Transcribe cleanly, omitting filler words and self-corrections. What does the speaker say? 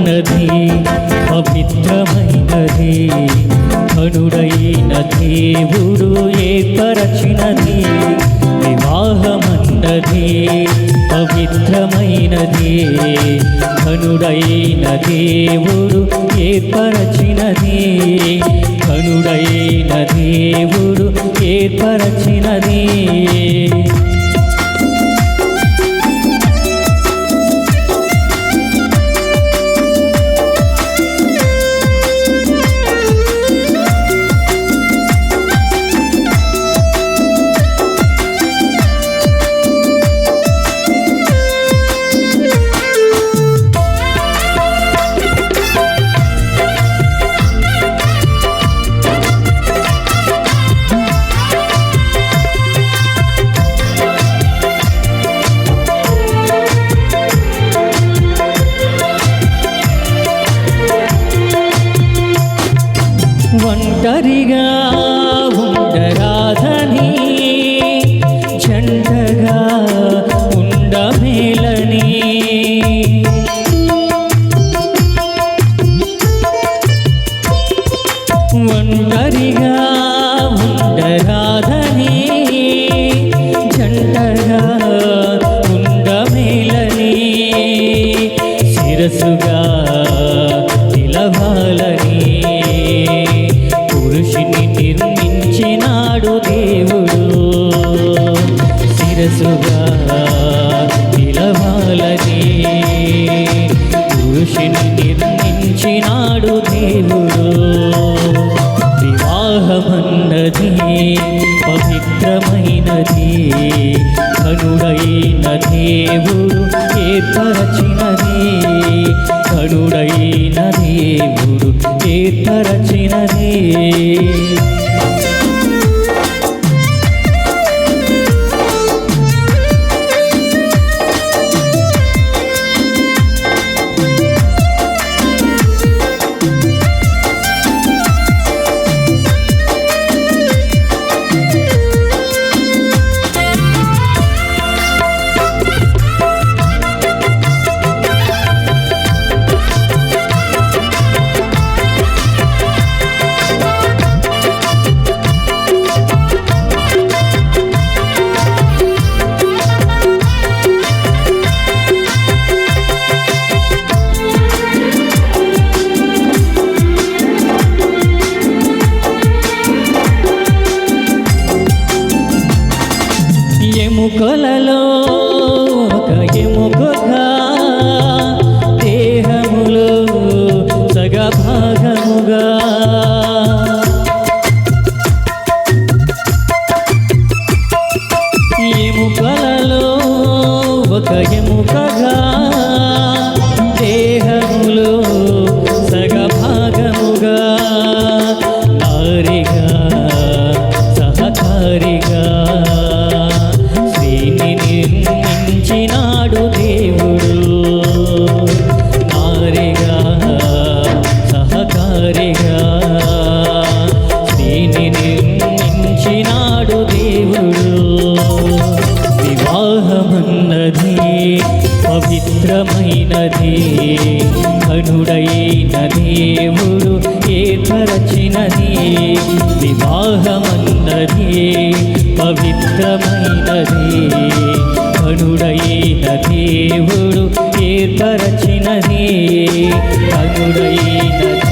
వివాహమన్నది పవిత్రమైనది, ఘనుడైన దేవుడు ఏర్పరచినది. వివాహమన్నది పవిత్రమైనది, ఘనుడైన దేవుడు ఏర్పరచినది. ఘనుడైన దేవుడు ఏర్పరచినది. ఒంటరిగా ఉండరాధని, జంటగా ఉండమేలని. ఒంటరిగా ఉండరాధని, జంటగా ఉండమేలని. శిరసుగా నిలవాలని పురుషుని నిర్మించినాడు దేవుడు. శిరసుగా నిలవాలని పురుషుని నిర్మించినాడు దేవుడు. వివాహమన్నది పవిత్రమైనది, ఘనుడైన దేవుడు ఏర్పరచినది. ఘనుడైన దేవుడు ఏర్పరచినది. ఎముకలలో ఒక ఎముకగా, దేహములో సగభాగముగా. ఎముకలలో ఒక ఎముకగా, దేహములో సగభాగముగా. నారిగా సహకారిగా నిర్మించినాడు దేవుడు. నారిగా సహకారిగా స్త్రీని నిర్మించినాడు దేవుడు. వివాహమన్నది పవిత్రమైనది, ఘనుడైన దేవుడు ఏర్పరచినది. వివాహమన్నది పవిత్రమైనది, ఘనుడైన దేవుడు ఏర్పరచినది. ఘనుడైన